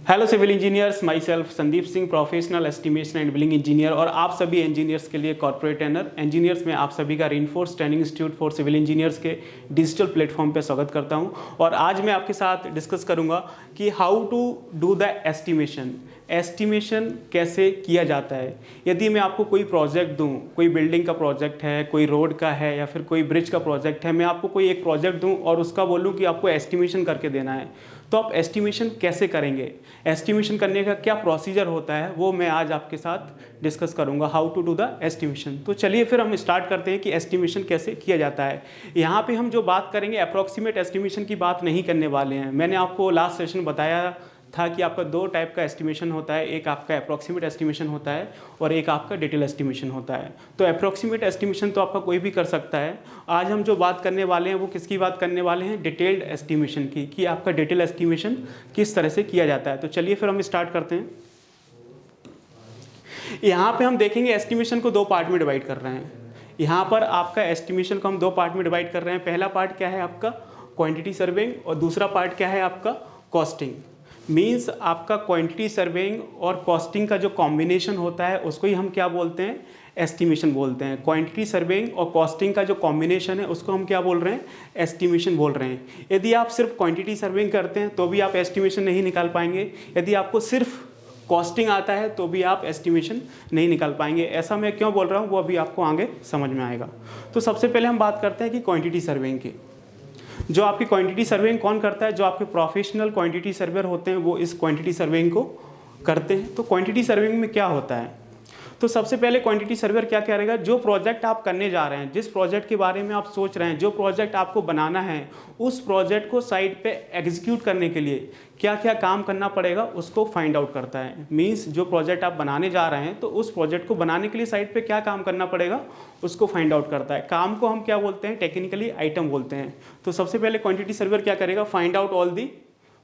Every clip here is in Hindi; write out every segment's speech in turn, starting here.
Hello civil engineers, myself Sandeep Singh, professional estimation and billing engineer. और आप सभी इंजीनियर्स के लिए कॉर्पोरेट ट्रेनर इंजीनियर्स में आप सभी का reinforce training institute for civil engineers के डिजिटल प्लेटफॉर्म पे स्वागत करता हूं। और आज मैं आपके साथ डिस्कस करूंगा कि how to do the estimation कैसे किया जाता है। यदि मैं आपको कोई प्रोजेक्ट दूं, कोई बिल्डिंग का प्रोजेक्ट है, कोई रोड का है या फिर कोई ब्रिज का प्रोजेक्ट है, मैं आपको कोई एक प्रोजेक्ट दूं और उसका बोलूं कि आपको एस्टिमेशन करके देना है, तो आप एस्टिमेशन कैसे करेंगे, एस्टिमेशन करने का क्या प्रोसीजर होता है, वो मैं आज आपके साथ डिस्कस करूंगा, how to do the estimation. तो चलिए फिर हम स्टार्ट करते हैं कि एस्टिमेशन कैसे किया जाता है। यहाँ पे हम जो बात करेंगे अप्रॉक्सीमेट एस्टिमेशन की बात नहीं करने वाले हैं। मैंने आपको लास्ट सेशन बताया था कि आपका दो टाइप का एस्टिमेशन होता है, एक आपका अप्रॉक्सीमेट एस्टिमेशन होता है और एक आपका डिटेल एस्टिमेशन होता है। तो अप्रॉक्सीमेट एस्टिमेशन तो आपका कोई भी कर सकता है। आज हम जो बात करने वाले हैं वो किसकी बात करने वाले हैं, डिटेल्ड एस्टिमेशन की, कि आपका डिटेल एस्टिमेशन किस तरह से किया जाता है। तो चलिए फिर हम स्टार्ट करते हैं। यहाँ पे हम देखेंगे एस्टिमेशन को दो पार्ट में डिवाइड कर रहे हैं। यहाँ पर आपका एस्टिमेशन को हम दो पार्ट में डिवाइड कर रहे हैं। पहला पार्ट क्या है आपका क्वांटिटी सर्वेइंग और दूसरा पार्ट क्या है आपका कॉस्टिंग। मीन्स आपका क्वांटिटी सर्वेइंग और कॉस्टिंग का जो कॉम्बिनेशन होता है उसको ही हम क्या बोलते हैं, एस्टिमेशन बोलते हैं। क्वांटिटी सर्वेइंग और कॉस्टिंग का जो कॉम्बिनेशन है उसको हम क्या बोल रहे हैं, एस्टिमेशन बोल रहे हैं। यदि आप सिर्फ क्वांटिटी सर्वेइंग करते हैं तो भी आप एस्टिमेशन नहीं निकाल पाएंगे। यदि आपको सिर्फ कॉस्टिंग आता है तो भी आप एस्टिमेशन नहीं निकाल पाएंगे। ऐसा मैं क्यों बोल रहा हूँ वो अभी आपको आगे समझ में आएगा। तो सबसे पहले हम बात करते हैं कि क्वांटिटी सर्वेइंग की। जो आपकी क्वांटिटी सर्वेइंग कौन करता है, जो आपके प्रोफेशनल क्वांटिटी सर्वेयर होते हैं वो इस क्वांटिटी सर्वेइंग को करते हैं। तो क्वांटिटी सर्वेइंग में क्या होता है, तो सबसे पहले क्वांटिटी सर्वेयर क्या करेगा, जो प्रोजेक्ट आप करने जा रहे हैं, जिस प्रोजेक्ट के बारे में आप सोच रहे हैं, जो प्रोजेक्ट आपको बनाना है, उस प्रोजेक्ट को साइट पे एग्जीक्यूट करने के लिए क्या क्या काम करना पड़ेगा उसको फाइंड आउट करता है। मींस जो प्रोजेक्ट आप बनाने जा रहे हैं तो उस प्रोजेक्ट को बनाने के लिए साइट पे क्या काम करना पड़ेगा उसको फाइंड आउट करता है। काम को हम क्या बोलते हैं, टेक्निकली आइटम बोलते हैं। तो सबसे पहले क्वांटिटी सर्वेयर क्या करेगा, find out all the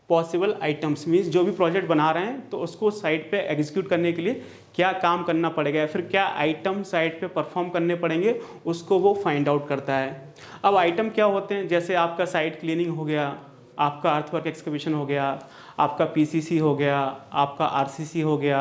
possible items. Means जो भी प्रोजेक्ट बना रहे हैं तो उसको साइट पे एग्जीक्यूट करने के लिए क्या काम करना पड़ेगा या फिर क्या आइटम साइट पे परफॉर्म करने पड़ेंगे उसको वो फाइंड आउट करता है। अब आइटम क्या होते हैं, जैसे आपका साइट क्लीनिंग हो गया, आपका अर्थवर्क एक्सकवेशन हो गया, आपका पीसीसी हो गया, आपका आरसीसी हो गया,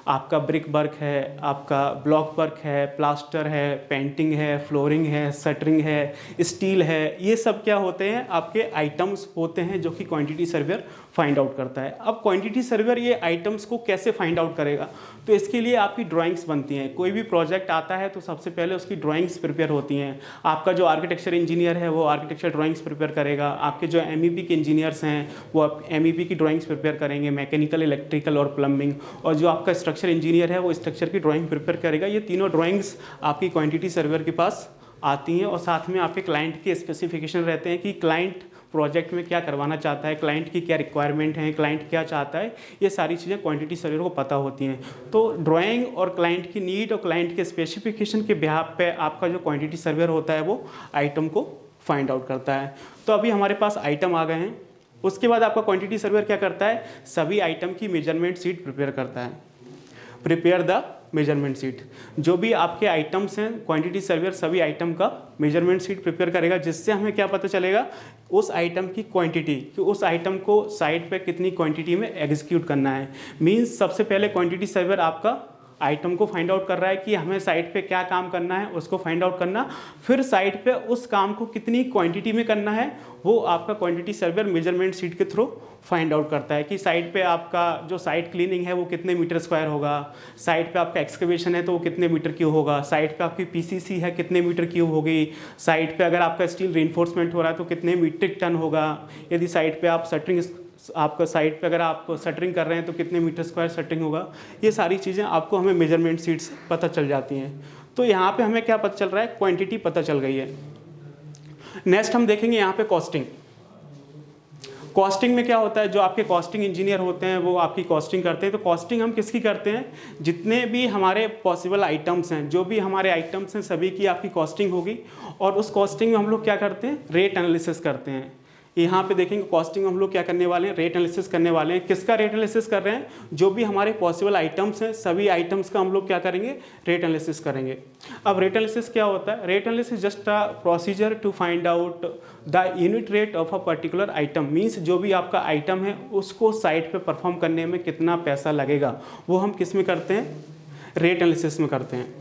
आपका ब्रिक वर्क है, आपका ब्लॉक वर्क है, प्लास्टर है, पेंटिंग है, फ्लोरिंग है, शटरिंग है, स्टील है। ये सब क्या होते हैं, आपके आइटम्स होते हैं जो कि क्वांटिटी सर्वेयर फाइंड आउट करता है। अब क्वांटिटी सर्वेयर ये आइटम्स को कैसे फाइंड आउट करेगा, तो इसके लिए आपकी ड्राइंग्स बनती हैं। कोई भी प्रोजेक्ट आता है तो सबसे पहले उसकी ड्राइंग्स प्रिपेयर होती हैं। आपका जो आर्किटेक्चर इंजीनियर है वो आर्किटेक्चर ड्राइंग्स प्रिपेयर करेगा, आपके जो एमईपी के इंजीनियर्स हैं वो एमईपी की ड्राइंग्स प्रिपेयर करेंगे, मैकेनिकल, इलेक्ट्रिकल और प्लम्बिंग। और जो आपका स्ट्रक्चर इंजीनियर है वो स्ट्रक्चर की ड्राइंग प्रिपेयर करेगा। ये तीनों ड्राइंग्स आपकी क्वांटिटी सर्वेयर के पास आती हैं और साथ में आपके क्लाइंट के स्पेसिफिकेशन रहते हैं कि क्लाइंट प्रोजेक्ट में क्या करवाना चाहता है, क्लाइंट की क्या रिक्वायरमेंट है, क्लाइंट क्या चाहता है, ये सारी चीज़ें क्वांटिटी सर्वेयर को पता होती हैं। तो ड्राइंग और क्लाइंट की नीड और क्लाइंट के स्पेसिफिकेशन के बिहाफ पे आपका जो क्वांटिटी सर्वेयर होता है वो आइटम को फाइंड आउट करता है। तो अभी हमारे पास आइटम आ गए हैं। उसके बाद आपका क्वांटिटी सर्वेयर क्या करता है, सभी आइटम की मेजरमेंट शीट प्रिपेयर करता है। प्रिपेयर द मेजरमेंट शीट, जो भी आपके आइटम्स हैं क्वांटिटी सर्वेयर सभी आइटम का मेजरमेंट शीट प्रिपेयर करेगा, जिससे हमें क्या पता चलेगा, उस आइटम की क्वांटिटी, कि उस आइटम को साइट पे कितनी क्वांटिटी में एग्जीक्यूट करना है। मींस सबसे पहले क्वांटिटी सर्वेयर आपका आइटम को फाइंड आउट कर रहा है कि हमें साइट पे क्या काम करना है उसको फाइंड आउट करना, फिर साइट पे उस काम को कितनी क्वांटिटी में करना है वो आपका क्वांटिटी सर्वेयर मेजरमेंट शीट के थ्रू फाइंड आउट करता है। कि साइट पे आपका जो साइट क्लीनिंग है वो कितने मीटर स्क्वायर होगा, साइट पे आपका एक्सकवेशन है तो वो कितने मीटर क्यूब होगा, साइट पे आपकी पीसीसी है कितने मीटर क्यूब होगी, साइट पे अगर आपका स्टील रीइंफोर्समेंट हो रहा है तो कितने मीट्रिक टन होगा, यदि साइट पे आप शटरिंग, आपका साइट पे अगर आप शटरिंग कर रहे हैं तो कितने मीटर स्क्वायर शटरिंग होगा। ये सारी चीज़ें आपको हमें मेजरमेंट शीट से पता चल जाती हैं। तो यहाँ पे हमें क्या पता चल रहा है, क्वांटिटी पता चल गई है। नेक्स्ट हम देखेंगे यहाँ पे कॉस्टिंग। कॉस्टिंग में क्या होता है, जो आपके कॉस्टिंग इंजीनियर होते हैं वो आपकी कॉस्टिंग करते हैं। तो कॉस्टिंग हम किसकी करते हैं, जितने भी हमारे पॉसिबल आइटम्स हैं, जो भी हमारे आइटम्स हैं सभी की आपकी कॉस्टिंग होगी। और उस कॉस्टिंग में हम लोग क्या करते हैं, रेट एनालिसिस करते हैं। यहाँ पे देखेंगे कॉस्टिंग हम लोग क्या करने वाले हैं, रेट एनालिसिस करने वाले हैं। किसका रेट एनालिसिस कर रहे हैं, जो भी हमारे पॉसिबल आइटम्स हैं सभी आइटम्स का हम लोग क्या करेंगे, रेट एनालिसिस करेंगे। अब रेट एनालिसिस क्या होता है, rate analysis just a procedure to find out the unit rate of a particular item, means जो भी आपका आइटम है उसको साइट पे परफॉर्म करने में कितना पैसा लगेगा, वो हम किस में करते हैं, रेट एनालिसिस में करते हैं।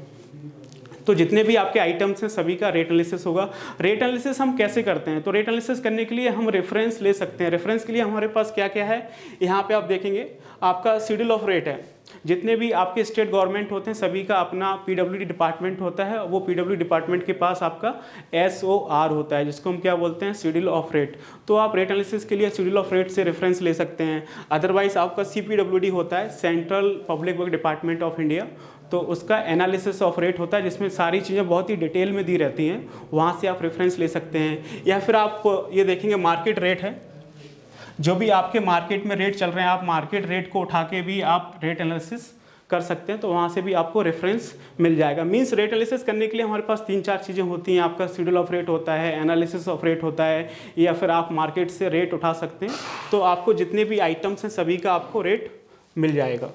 तो जितने भी आपके आइटम्स हैं सभी का रेट एनालिसिस होगा। रेट एनालिसिस हम कैसे करते हैं, तो रेट एनालिसिस करने के लिए हम रेफरेंस ले सकते हैं। रेफरेंस के लिए हमारे पास क्या क्या है, यहाँ पे आप देखेंगे आपका शेड्यूल ऑफ रेट है। जितने भी आपके स्टेट गवर्नमेंट होते हैं सभी का अपना पीडब्ल्यूडी डिपार्टमेंट होता है, वो पीडब्ल्यूडी डिपार्टमेंट के पास आपका SOR होता है जिसको हम क्या बोलते हैं, शेड्यूल ऑफ रेट। तो आप रेट एनालिसिस के लिए शेड्यूल ऑफ रेट से रेफरेंस ले सकते हैं। अदरवाइज आपका CPWD होता है, central public work department of India, तो उसका एनालिसिस ऑफ रेट होता है जिसमें सारी चीज़ें बहुत ही डिटेल में दी रहती हैं, वहाँ से आप रेफरेंस ले सकते हैं। या फिर आप ये देखेंगे मार्केट रेट है, जो भी आपके मार्केट में रेट चल रहे हैं आप मार्केट रेट को उठा के भी आप रेट एनालिसिस कर सकते हैं, तो वहाँ से भी आपको रेफरेंस मिल जाएगा। मींस रेट एनालिसिस करने के लिए हमारे पास 3-4 चीज़ें होती हैं, आपका शेड्यूल ऑफ रेट होता है, एनालिसिस ऑफ रेट होता है, या फिर आप मार्केट से रेट उठा सकते हैं। तो आपको जितने भी आइटम्स हैं सभी का आपको रेट मिल जाएगा।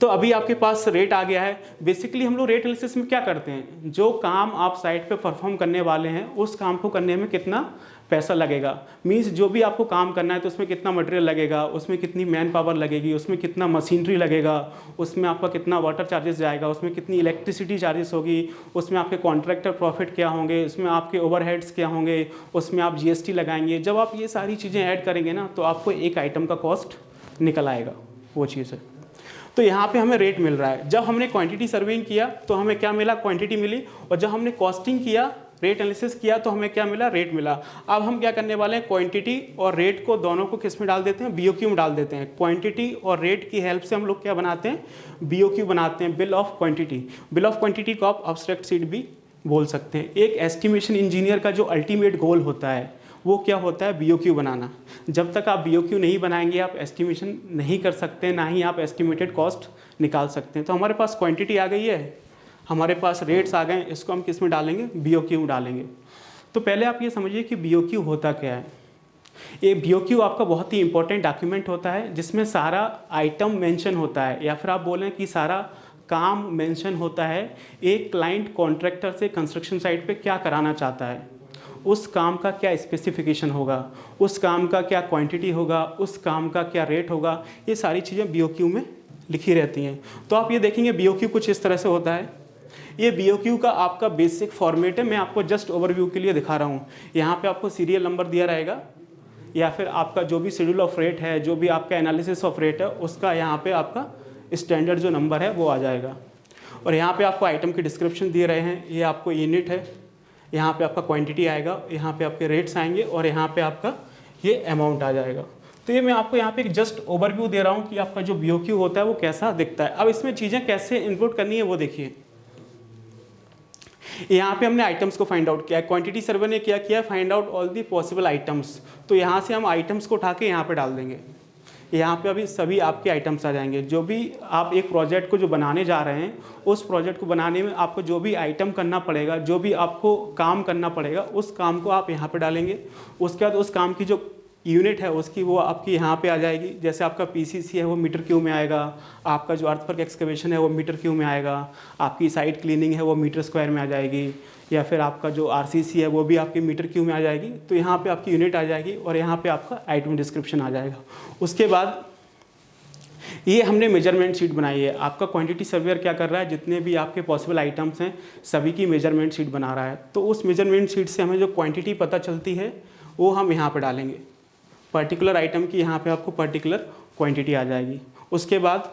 तो अभी आपके पास रेट आ गया है। बेसिकली हम लोग रेट एनालिसिस में क्या करते हैं, जो काम आप साइट पे परफॉर्म करने वाले हैं उस काम को करने में कितना पैसा लगेगा, मींस जो भी आपको काम करना है तो उसमें कितना मटेरियल लगेगा, उसमें कितनी मैन पावर लगेगी, उसमें कितना मशीनरी लगेगा, उसमें आपका कितना वाटर चार्जेस जाएगा, उसमें कितनी इलेक्ट्रिसिटी चार्जेस होगी, उसमें आपके कॉन्ट्रैक्टर प्रॉफिट क्या होंगे, उसमें आपके ओवरहेड्स क्या होंगे, उसमें आप GST लगाएंगे। जब आप ये सारी चीज़ें ऐड करेंगे ना तो आपको एक आइटम का कॉस्ट निकल आएगा, वो चीज़ है। तो यहाँ पे हमें रेट मिल रहा है। जब हमने क्वांटिटी सर्विंग किया तो हमें क्या मिला, क्वांटिटी मिली, और जब हमने कॉस्टिंग किया, रेट एनालिसिस किया, तो हमें क्या मिला, रेट मिला। अब हम क्या करने वाले हैं, क्वांटिटी और रेट को दोनों को किस में डाल देते हैं, BOQ में डाल देते हैं। क्वांटिटी और रेट की हेल्प से हम लोग क्या बनाते हैं, BOQ बनाते हैं, bill of quantity. Bill of quantity को आप एब्स्ट्रैक्ट शीट भी बोल सकते हैं। एक एस्टिमेशन इंजीनियर का जो अल्टीमेट गोल होता है वो क्या होता है, BOQ बनाना। जब तक आप BOQ नहीं बनाएंगे आप एस्टिमेशन नहीं कर सकते, ना ही आप एस्टिमेटेड कॉस्ट निकाल सकते हैं। तो हमारे पास क्वांटिटी आ गई है, हमारे पास रेट्स आ गए, इसको हम किस में डालेंगे, BOQ में डालेंगे। तो पहले आप ये समझिए कि BOQ होता क्या है। ये BOQ आपका बहुत ही इंपॉर्टेंट डॉक्यूमेंट होता है जिसमें सारा आइटम मेंशन होता है, या फिर आप बोलें कि सारा काम मेंशन होता है। एक क्लाइंट कॉन्ट्रैक्टर से कंस्ट्रक्शन साइट पे क्या कराना चाहता है, उस काम का क्या स्पेसिफिकेशन होगा, उस काम का क्या क्वांटिटी होगा, उस काम का क्या रेट होगा, ये सारी चीज़ें BOQ में लिखी रहती हैं। तो आप ये देखेंगे BOQ कुछ इस तरह से होता है। ये BOQ का आपका बेसिक फॉर्मेट है, मैं आपको जस्ट ओवरव्यू के लिए दिखा रहा हूँ। यहाँ पे आपको सीरियल नंबर दिया रहेगा, या फिर आपका जो भी शेड्यूल ऑफ रेट है, जो भी आपका एनालिसिस ऑफ रेट है, उसका यहाँ पे आपका स्टैंडर्ड जो नंबर है वो आ जाएगा। और यहाँ पे आपको आइटम की डिस्क्रिप्शन दिए रहे हैं, ये आपको यूनिट है, यहाँ पे आपका क्वांटिटी आएगा, यहाँ पे आपके रेट्स आएंगे, और यहाँ पे आपका ये अमाउंट आ जाएगा। तो ये मैं आपको यहाँ पे एक जस्ट ओवरव्यू दे रहा हूँ कि आपका जो BOQ होता है वो कैसा दिखता है। अब इसमें चीज़ें कैसे इनपुट करनी है वो देखिए। यहाँ पे हमने आइटम्स को फाइंड आउट किया है, क्वांटिटी सर्वे ने क्या किया, find out all the possible items. तो यहाँ से हम आइटम्स को उठा के यहाँ पे डाल देंगे। यहाँ पे अभी सभी आपके आइटम्स आ जाएंगे। जो भी आप एक प्रोजेक्ट को जो बनाने जा रहे हैं, उस प्रोजेक्ट को बनाने में आपको जो भी आइटम करना पड़ेगा, जो भी आपको काम करना पड़ेगा, उस काम को आप यहाँ पे डालेंगे। उसके बाद उस काम की जो यूनिट है उसकी वो आपकी यहाँ पे आ जाएगी। जैसे आपका PCC है वो मीटर क्यूब में आएगा, आपका जो अर्थवर्क एक्सकवेशन है वो मीटर क्यूब में आएगा, आपकी साइट क्लीनिंग है वो मीटर स्क्वायर में आ जाएगी, या फिर आपका जो RCC है वो भी आपकी मीटर क्यूब में आ जाएगी। तो यहाँ पे आपकी यूनिट आ जाएगी और यहाँ पे आपका आइटम डिस्क्रिप्शन आ जाएगा। उसके बाद ये हमने मेजरमेंट शीट बनाई है। आपका क्वांटिटी सर्वेयर क्या कर रहा है, जितने भी आपके पॉसिबल आइटम्स हैं सभी की मेजरमेंट शीट बना रहा है। तो उस मेजरमेंट शीट से हमें जो क्वांटिटी पता चलती है वो हम यहाँ पे डालेंगे। पर्टिकुलर आइटम की यहाँ पे आपको पर्टिकुलर क्वांटिटी आ जाएगी। उसके बाद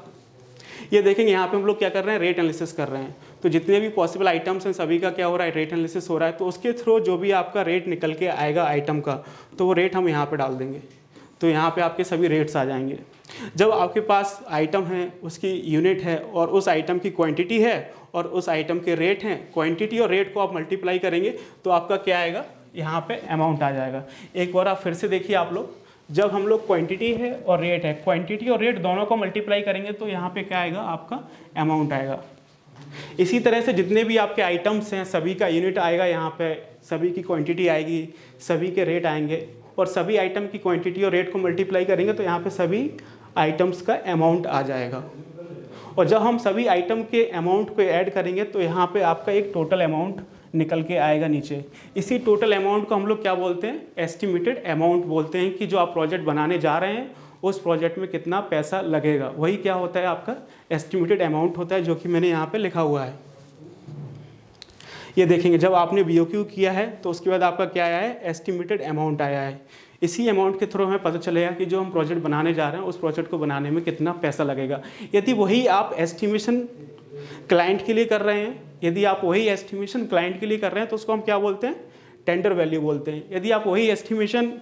ये देखेंगे यहाँ पे हम लोग क्या कर रहे हैं, रेट एनालिसिस कर रहे हैं। तो जितने भी पॉसिबल आइटम्स हैं सभी का क्या हो रहा है, रेट एनालिसिस हो रहा है। तो उसके थ्रू जो भी आपका रेट निकल के आएगा आइटम का, तो वो रेट हम यहाँ पे डाल देंगे। तो यहाँ पे आपके सभी रेट्स आ जाएंगे। जब आपके पास आइटम है, उसकी यूनिट है, और उस आइटम की क्वांटिटी है, और उस आइटम के रेट हैं, क्वांटिटी और रेट को आप मल्टीप्लाई करेंगे तो आपका क्या आएगा, यहाँ पे अमाउंट आ जाएगा। एक बार आप फिर से देखिए आप लोग, जब हम लोग क्वांटिटी है और रेट है, क्वांटिटी और रेट दोनों को मल्टीप्लाई करेंगे तो यहाँ पे क्या आएगा, आपका अमाउंट आएगा। इसी तरह से जितने भी आपके आइटम्स हैं सभी का यूनिट आएगा यहाँ पे, सभी की क्वांटिटी आएगी, सभी के रेट आएंगे और सभी आइटम की क्वांटिटी और रेट को मल्टीप्लाई करेंगे तो यहाँ पे सभी आइटम्स का अमाउंट आ जाएगा। और जब हम सभी आइटम के अमाउंट को ऐड करेंगे तो यहाँ पे आपका एक टोटल अमाउंट निकल के आएगा नीचे। इसी टोटल अमाउंट को हम लोग क्या बोलते हैं, एस्टिमेटेड अमाउंट बोलते हैं कि जो आप प्रोजेक्ट बनाने जा रहे हैं उस प्रोजेक्ट में कितना पैसा लगेगा, वही क्या होता है आपका एस्टिमेटेड अमाउंट होता है, जो कि मैंने यहाँ पे लिखा हुआ है। ये देखेंगे जब आपने BOQ किया है तो उसके बाद आपका क्या आया है, एस्टिमेटेड अमाउंट आया है। इसी अमाउंट के थ्रू हमें पता चलेगा कि जो हम प्रोजेक्ट बनाने जा रहे हैं उस प्रोजेक्ट को बनाने में कितना पैसा लगेगा। यदि वही आप एस्टिमेशन क्लाइंट के लिए कर रहे हैं, यदि आप वही एस्टिमेशन क्लाइंट के लिए कर रहे हैं तो उसको हम क्या बोलते हैं, टेंडर वैल्यू बोलते हैं। यदि आप वही एस्टिमेशन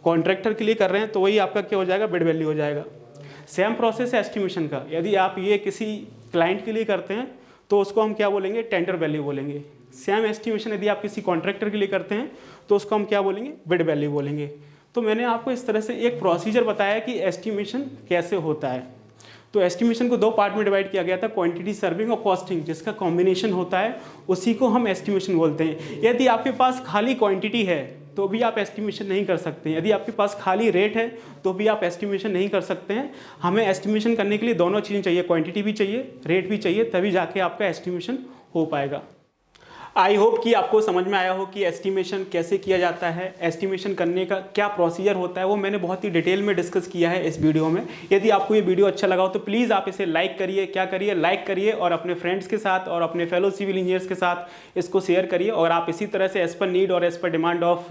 कॉन्ट्रैक्टर के लिए कर रहे हैं तो वही आपका क्या हो जाएगा, बिड वैल्यू हो जाएगा। सेम प्रोसेस है एस्टिमेशन का, यदि आप ये किसी क्लाइंट के लिए करते हैं तो उसको हम क्या बोलेंगे, टेंडर वैल्यू बोलेंगे। सेम एस्टिमेशन यदि आप किसी कॉन्ट्रैक्टर के लिए करते हैं तो उसको हम क्या बोलेंगे, बिड वैल्यू बोलेंगे। तो मैंने आपको इस तरह से एक प्रोसीजर बताया कि एस्टिमेशन कैसे होता है। तो एस्टिमेशन को 2 पार्ट में डिवाइड किया गया था, क्वांटिटी सर्विंग और कॉस्टिंग, जिसका कॉम्बिनेशन होता है उसी को हम एस्टिमेशन बोलते हैं। यदि आपके पास खाली क्वांटिटी है तो भी आप एस्टिमेशन नहीं कर सकते हैं, यदि आपके पास खाली रेट है तो भी आप एस्टिमेशन नहीं कर सकते हैं। हमें एस्टिमेशन करने के लिए दोनों चीज़ें चाहिए, क्वांटिटी भी चाहिए, रेट भी चाहिए, तभी जाके आपका एस्टिमेशन हो पाएगा। आई होप कि आपको समझ में आया हो कि एस्टिमेशन कैसे किया जाता है, एस्टिमेशन करने का क्या प्रोसीजर होता है, वो मैंने बहुत ही डिटेल में डिस्कस किया है इस वीडियो में। यदि आपको ये वीडियो अच्छा लगा हो तो प्लीज़ आप इसे लाइक करिए, क्या करिए, लाइक करिए और अपने फ्रेंड्स के साथ और अपने फेलो सिविल इंजीनियर्स के साथ इसको शेयर करिए। और आप इसी तरह से एज पर नीड और as per demand of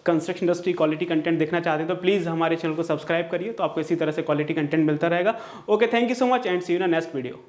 construction industry quality content देखना चाहते हैं तो प्लीज़ हमारे चैनल को सब्सक्राइब करिए, तो आपको इसी तरह से क्वालिटी कंटेंट मिलता रहेगा। Okay, thank you so much and see you in next video.